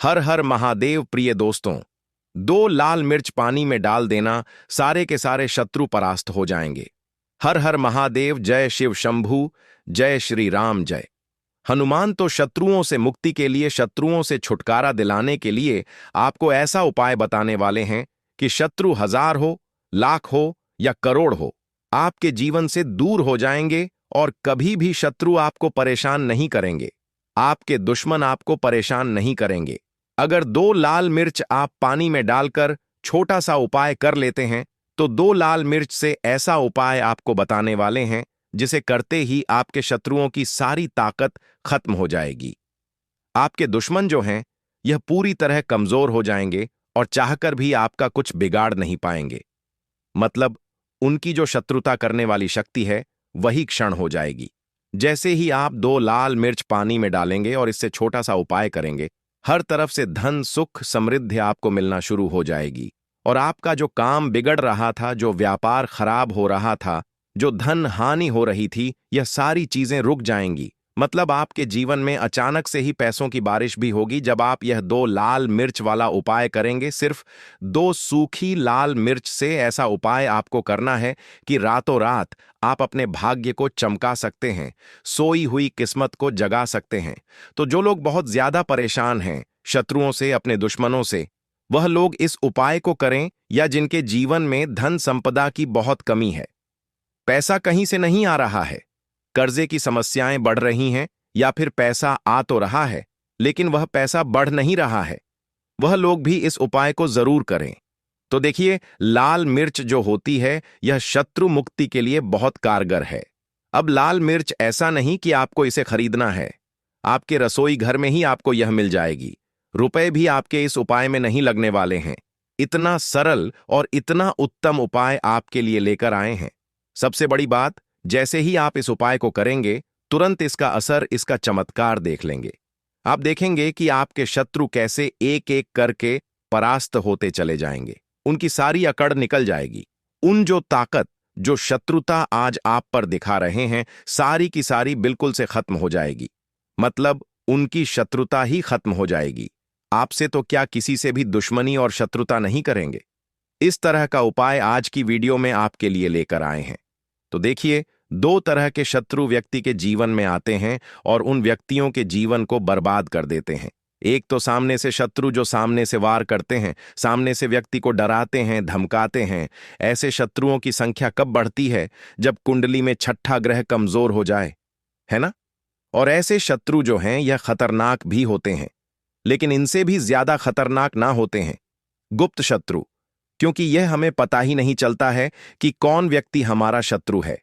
हर हर महादेव प्रिय दोस्तों। 2 लाल मिर्च पानी में डाल देना, सारे के सारे शत्रु परास्त हो जाएंगे। हर हर महादेव, जय शिव शंभू, जय श्री राम जय। हनुमान तो शत्रुओं से मुक्ति के लिए, शत्रुओं से छुटकारा दिलाने के लिए आपको ऐसा उपाय बताने वाले हैं कि शत्रु 1000 हो, लाख हो या करोड़ हो, आपके जीवन से दूर हो जाएंगे और कभी भी शत्रु आपको परेशान नहीं करेंगे। आपके दुश्मन आपको परेशान नहीं करेंगे। अगर 2 लाल मिर्च आप पानी में डालकर छोटा सा उपाय कर लेते हैं, तो 2 लाल मिर्च से ऐसा उपाय आपको बताने वाले हैं जिसे करते ही आपके शत्रुओं की सारी ताकत खत्म हो जाएगी। आपके दुश्मन जो हैं, यह पूरी तरह कमजोर हो जाएंगे और चाहकर भी आपका कुछ बिगाड़ नहीं पाएंगे। मतलब उनकी जो शत्रुता करने वाली शक्ति है, वही क्षण हो जाएगी। जैसे ही आप 2 लाल मिर्च पानी में डालेंगे और इससे छोटा सा उपाय करेंगे, हर तरफ से धन, सुख, समृद्धि आपको मिलना शुरू हो जाएगी और आपका जो काम बिगड़ रहा था, जो व्यापार खराब हो रहा था, जो धन हानि हो रही थी, यह सारी चीजें रुक जाएंगी। मतलब आपके जीवन में अचानक से ही पैसों की बारिश भी होगी जब आप यह 2 लाल मिर्च वाला उपाय करेंगे। सिर्फ 2 सूखी लाल मिर्च से ऐसा उपाय आपको करना है कि रातों रात आप अपने भाग्य को चमका सकते हैं, सोई हुई किस्मत को जगा सकते हैं। तो जो लोग बहुत ज्यादा परेशान हैं शत्रुओं से, अपने दुश्मनों से, वह लोग इस उपाय को करें, या जिनके जीवन में धन संपदा की बहुत कमी है, पैसा कहीं से नहीं आ रहा है, कर्जे की समस्याएं बढ़ रही हैं, या फिर पैसा आ तो रहा है लेकिन वह पैसा बढ़ नहीं रहा है, वह लोग भी इस उपाय को जरूर करें। तो देखिए, लाल मिर्च जो होती है, यह शत्रु मुक्ति के लिए बहुत कारगर है। अब लाल मिर्च ऐसा नहीं कि आपको इसे खरीदना है, आपके रसोई घर में ही आपको यह मिल जाएगी। रुपए भी आपके इस उपाय में नहीं लगने वाले हैं। इतना सरल और इतना उत्तम उपाय आपके लिए लेकर आए हैं। सबसे बड़ी बात, जैसे ही आप इस उपाय को करेंगे, तुरंत इसका असर, इसका चमत्कार देख लेंगे। आप देखेंगे कि आपके शत्रु कैसे एक एक करके परास्त होते चले जाएंगे। उनकी सारी अकड़ निकल जाएगी। उन जो ताकत, जो शत्रुता आज आप पर दिखा रहे हैं, सारी की सारी बिल्कुल से खत्म हो जाएगी। मतलब उनकी शत्रुता ही खत्म हो जाएगी। आपसे तो क्या, किसी से भी दुश्मनी और शत्रुता नहीं करेंगे। इस तरह का उपाय आज की वीडियो में आपके लिए लेकर आए हैं। तो देखिए, 2 तरह के शत्रु व्यक्ति के जीवन में आते हैं और उन व्यक्तियों के जीवन को बर्बाद कर देते हैं। एक तो सामने से शत्रु, जो सामने से वार करते हैं, सामने से व्यक्ति को डराते हैं, धमकाते हैं। ऐसे शत्रुओं की संख्या कब बढ़ती है? जब कुंडली में 6ठा ग्रह कमजोर हो जाए, है ना? और ऐसे शत्रु जो हैं, यह खतरनाक भी होते हैं, लेकिन इनसे भी ज्यादा खतरनाक ना होते हैं गुप्त शत्रु। क्योंकि यह हमें पता ही नहीं चलता है कि कौन व्यक्ति हमारा शत्रु है,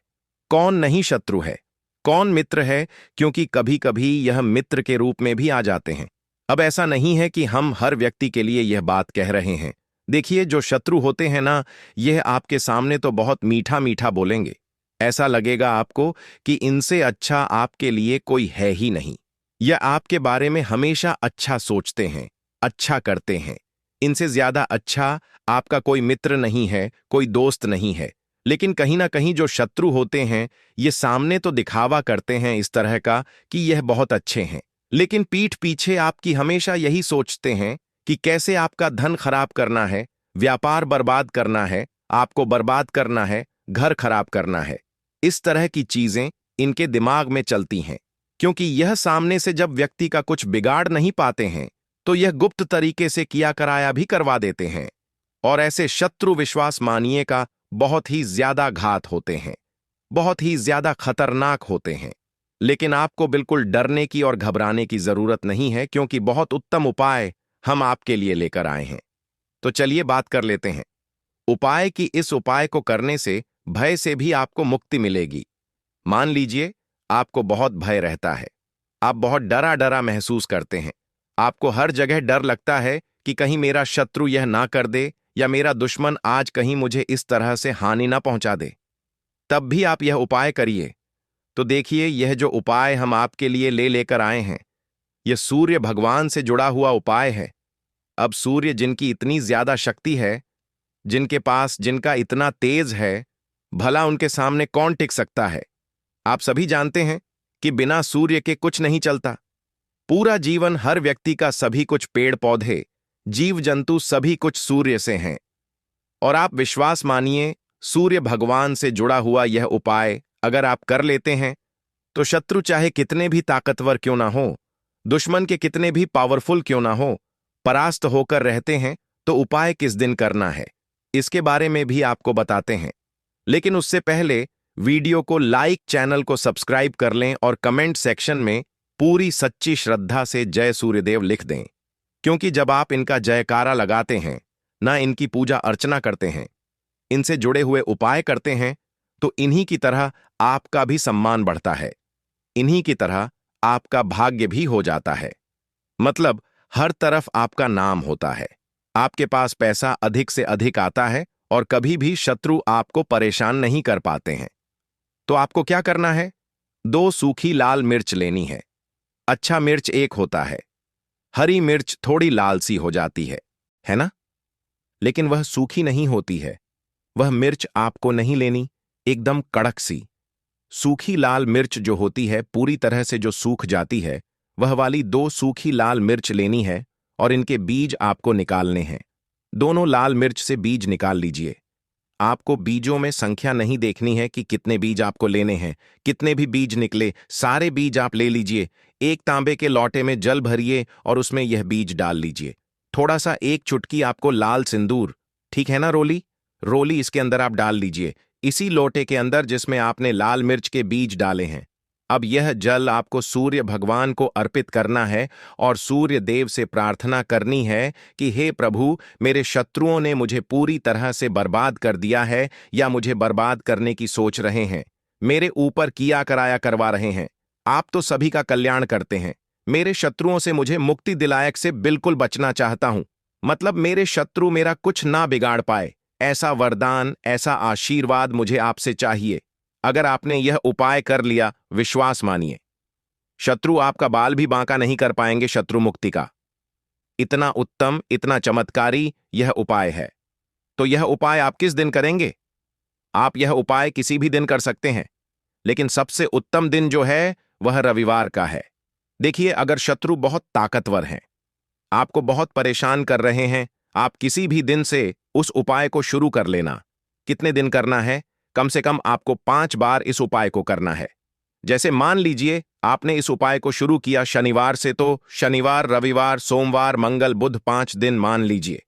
कौन नहीं शत्रु है, कौन मित्र है, क्योंकि कभी कभी यह मित्र के रूप में भी आ जाते हैं। अब ऐसा नहीं है कि हम हर व्यक्ति के लिए यह बात कह रहे हैं। देखिए, जो शत्रु होते हैं ना, यह आपके सामने तो बहुत मीठा मीठा बोलेंगे। ऐसा लगेगा आपको कि इनसे अच्छा आपके लिए कोई है ही नहीं। यह आपके बारे में हमेशा अच्छा सोचते हैं, अच्छा करते हैं। इनसे ज्यादा अच्छा आपका कोई मित्र नहीं है, कोई दोस्त नहीं है। लेकिन कहीं ना कहीं जो शत्रु होते हैं, ये सामने तो दिखावा करते हैं इस तरह का कि यह बहुत अच्छे हैं, लेकिन पीठ पीछे आपकी हमेशा यही सोचते हैं कि कैसे आपका धन खराब करना है, व्यापार बर्बाद करना है, आपको बर्बाद करना है, घर खराब करना है। इस तरह की चीजें इनके दिमाग में चलती हैं, क्योंकि यह सामने से जब व्यक्ति का कुछ बिगाड़ नहीं पाते हैं, तो यह गुप्त तरीके से किया कराया भी करवा देते हैं। और ऐसे शत्रु, विश्वास मानिए का, बहुत ही ज्यादा घात होते हैं, बहुत ही ज्यादा खतरनाक होते हैं। लेकिन आपको बिल्कुल डरने की और घबराने की जरूरत नहीं है, क्योंकि बहुत उत्तम उपाय हम आपके लिए लेकर आए हैं। तो चलिए बात कर लेते हैं उपाय की। इस उपाय को करने से भय से भी आपको मुक्ति मिलेगी। मान लीजिए, आपको बहुत भय रहता है, आप बहुत डरा डरा महसूस करते हैं, आपको हर जगह डर लगता है कि कहीं मेरा शत्रु यह ना कर दे, या मेरा दुश्मन आज कहीं मुझे इस तरह से हानि ना पहुंचा दे। तब भी आप यह उपाय करिए। तो देखिए, यह जो उपाय हम आपके लिए लेकर आए हैं, यह सूर्य भगवान से जुड़ा हुआ उपाय है। अब सूर्य, जिनकी इतनी ज्यादा शक्ति है, जिनके पास, जिनका इतना तेज है, भला उनके सामने कौन टिक सकता है? आप सभी जानते हैं कि बिना सूर्य के कुछ नहीं चलता। पूरा जीवन हर व्यक्ति का सभी कुछ पेड़ पौधे, जीव जंतु सभी कुछ सूर्य से हैं। और आप विश्वास मानिए, सूर्य भगवान से जुड़ा हुआ यह उपाय अगर आप कर लेते हैं तो शत्रु चाहे कितने भी ताकतवर क्यों ना हो, दुश्मन के कितने भी पावरफुल क्यों ना हो, परास्त होकर रहते हैं। तो उपाय किस दिन करना है इसके बारे में भी आपको बताते हैं। लेकिन उससे पहले वीडियो को लाइक, चैनल को सब्सक्राइब कर लें और कमेंट सेक्शन में पूरी सच्ची श्रद्धा से जय सूर्यदेव लिख दें। क्योंकि जब आप इनका जयकारा लगाते हैं, ना इनकी पूजा अर्चना करते हैं, इनसे जुड़े हुए उपाय करते हैं, तो इन्हीं की तरह आपका भी सम्मान बढ़ता है, इन्हीं की तरह आपका भाग्य भी हो जाता है। मतलब हर तरफ आपका नाम होता है, आपके पास पैसा अधिक से अधिक आता है और कभी भी शत्रु आपको परेशान नहीं कर पाते हैं। तो आपको क्या करना है? 2 सूखी लाल मिर्च लेनी है। अच्छा मिर्च एक होता है, हरी मिर्च थोड़ी लाल सी हो जाती है ना? लेकिन वह सूखी नहीं होती है। वह मिर्च आपको नहीं लेनी, एकदम कड़क सी सूखी लाल मिर्च जो होती है, पूरी तरह से जो सूख जाती है, वह वाली 2 सूखी लाल मिर्च लेनी है और इनके बीज आपको निकालने हैं। दोनों लाल मिर्च से बीज निकाल लीजिए। आपको बीजों में संख्या नहीं देखनी है कि कितने बीज आपको लेने हैं, कितने भी बीज निकले सारे बीज आप ले लीजिए। एक तांबे के लोटे में जल भरिए और उसमें यह बीज डाल लीजिए। थोड़ा सा एक चुटकी आपको लाल सिंदूर, ठीक है ना, रोली रोली इसके अंदर आप डाल लीजिए, इसी लोटे के अंदर जिसमें आपने लाल मिर्च के बीज डाले हैं। अब यह जल आपको सूर्य भगवान को अर्पित करना है और सूर्य देव से प्रार्थना करनी है कि हे प्रभु, मेरे शत्रुओं ने मुझे पूरी तरह से बर्बाद कर दिया है या मुझे बर्बाद करने की सोच रहे हैं, मेरे ऊपर किया कराया करवा रहे हैं। आप तो सभी का कल्याण करते हैं, मेरे शत्रुओं से मुझे मुक्ति दिलायक से बिल्कुल बचना चाहता हूं। मतलब मेरे शत्रु मेरा कुछ ना बिगाड़ पाए, ऐसा वरदान, ऐसा आशीर्वाद मुझे आपसे चाहिए। अगर आपने यह उपाय कर लिया, विश्वास मानिए, शत्रु आपका बाल भी बांका नहीं कर पाएंगे शत्रु मुक्ति का। इतना उत्तम, इतना चमत्कारी यह उपाय है। तो यह उपाय आप किस दिन करेंगे? आप यह उपाय किसी भी दिन कर सकते हैं, लेकिन सबसे उत्तम दिन जो है वह रविवार का है। देखिए, अगर शत्रु बहुत ताकतवर हैं, आपको बहुत परेशान कर रहे हैं, आप किसी भी दिन से उस उपाय को शुरू कर लेना। कितने दिन करना है? कम से कम आपको 5 बार इस उपाय को करना है। जैसे मान लीजिए आपने इस उपाय को शुरू किया शनिवार से, तो शनिवार, रविवार, सोमवार, मंगल, बुध 5 दिन मान लीजिए।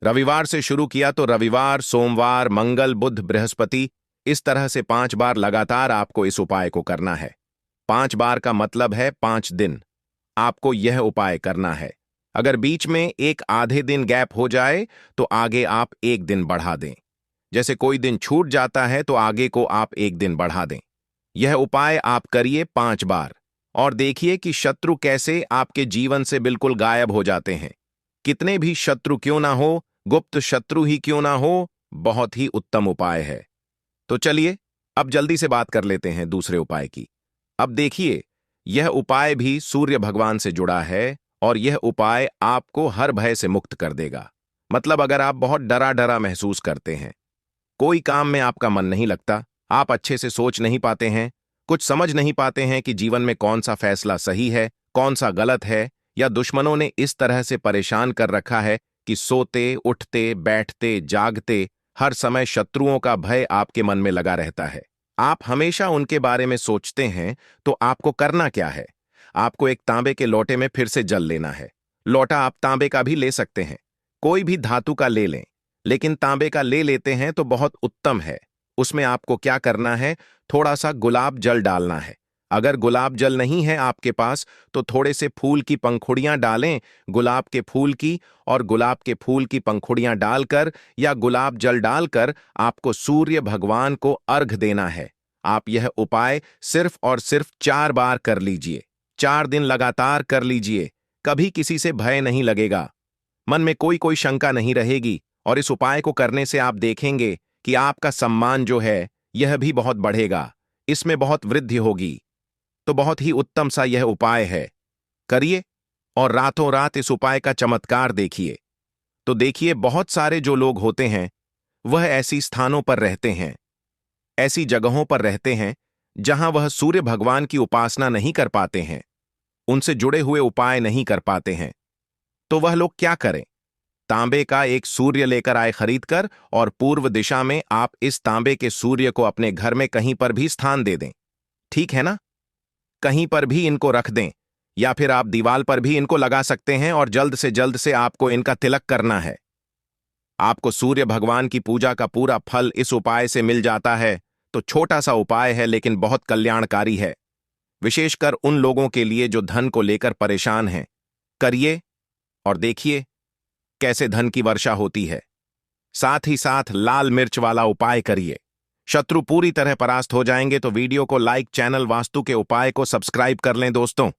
रविवार से शुरू किया तो रविवार, सोमवार, मंगल, बुध, बृहस्पति, इस तरह से 5 बार लगातार आपको इस उपाय को करना है। 5 बार का मतलब है 5 दिन आपको यह उपाय करना है। अगर बीच में एक आधे दिन गैप हो जाए तो आगे आप 1 दिन बढ़ा दें। जैसे कोई दिन छूट जाता है तो आगे को आप 1 दिन बढ़ा दें। यह उपाय आप करिए 5 बार और देखिए कि शत्रु कैसे आपके जीवन से बिल्कुल गायब हो जाते हैं। कितने भी शत्रु क्यों ना हो, गुप्त शत्रु ही क्यों ना हो, बहुत ही उत्तम उपाय है। तो चलिए अब जल्दी से बात कर लेते हैं दूसरे उपाय की। अब देखिए, यह उपाय भी सूर्य भगवान से जुड़ा है और यह उपाय आपको हर भय से मुक्त कर देगा। मतलब अगर आप बहुत डरा डरा महसूस करते हैं, कोई काम में आपका मन नहीं लगता, आप अच्छे से सोच नहीं पाते हैं, कुछ समझ नहीं पाते हैं कि जीवन में कौन सा फैसला सही है, कौन सा गलत है, या दुश्मनों ने इस तरह से परेशान कर रखा है कि सोते, उठते, बैठते, जागते हर समय शत्रुओं का भय आपके मन में लगा रहता है। आप हमेशा उनके बारे में सोचते हैं। तो आपको करना क्या है? आपको एक तांबे के लोटे में फिर से जल लेना है। लोटा आप तांबे का भी ले सकते हैं, कोई भी धातु का ले लें, लेकिन तांबे का ले लेते हैं तो बहुत उत्तम है। उसमें आपको क्या करना है? थोड़ा सा गुलाब जल डालना है। अगर गुलाब जल नहीं है आपके पास तो थोड़े से फूल की पंखुड़ियां डालें, गुलाब के फूल की, और गुलाब के फूल की पंखुड़ियां डालकर या गुलाब जल डालकर आपको सूर्य भगवान को अर्घ देना है। आप यह उपाय सिर्फ और सिर्फ 4 बार कर लीजिए। 4 दिन लगातार कर लीजिए, कभी किसी से भय नहीं लगेगा, मन में कोई कोई शंका नहीं रहेगी, और इस उपाय को करने से आप देखेंगे कि आपका सम्मान जो है यह भी बहुत बढ़ेगा, इसमें बहुत वृद्धि होगी। तो बहुत ही उत्तम सा यह उपाय है, करिए और रातों रात इस उपाय का चमत्कार देखिए। तो देखिए, बहुत सारे जो लोग होते हैं वह ऐसी स्थानों पर रहते हैं, ऐसी जगहों पर रहते हैं जहां वह सूर्य भगवान की उपासना नहीं कर पाते हैं। उनसे जुड़े हुए उपाय नहीं कर पाते हैं। तो वह लोग क्या करें? तांबे का एक सूर्य लेकर आए खरीद कर, और पूर्व दिशा में आप इस तांबे के सूर्य को अपने घर में कहीं पर भी स्थान दे दें। ठीक है ना? कहीं पर भी इनको रख दें, या फिर आप दीवार पर भी इनको लगा सकते हैं, और जल्द से जल्द से आपको इनका तिलक करना है। आपको सूर्य भगवान की पूजा का पूरा फल इस उपाय से मिल जाता है। तो छोटा सा उपाय है लेकिन बहुत कल्याणकारी है, विशेषकर उन लोगों के लिए जो धन को लेकर परेशान हैं। करिए और देखिए कैसे धन की वर्षा होती है। साथ ही साथ लाल मिर्च वाला उपाय करिए, शत्रु पूरी तरह परास्त हो जाएंगे। तो वीडियो को लाइक, चैनल वास्तु के उपाय को सब्सक्राइब कर लें दोस्तों।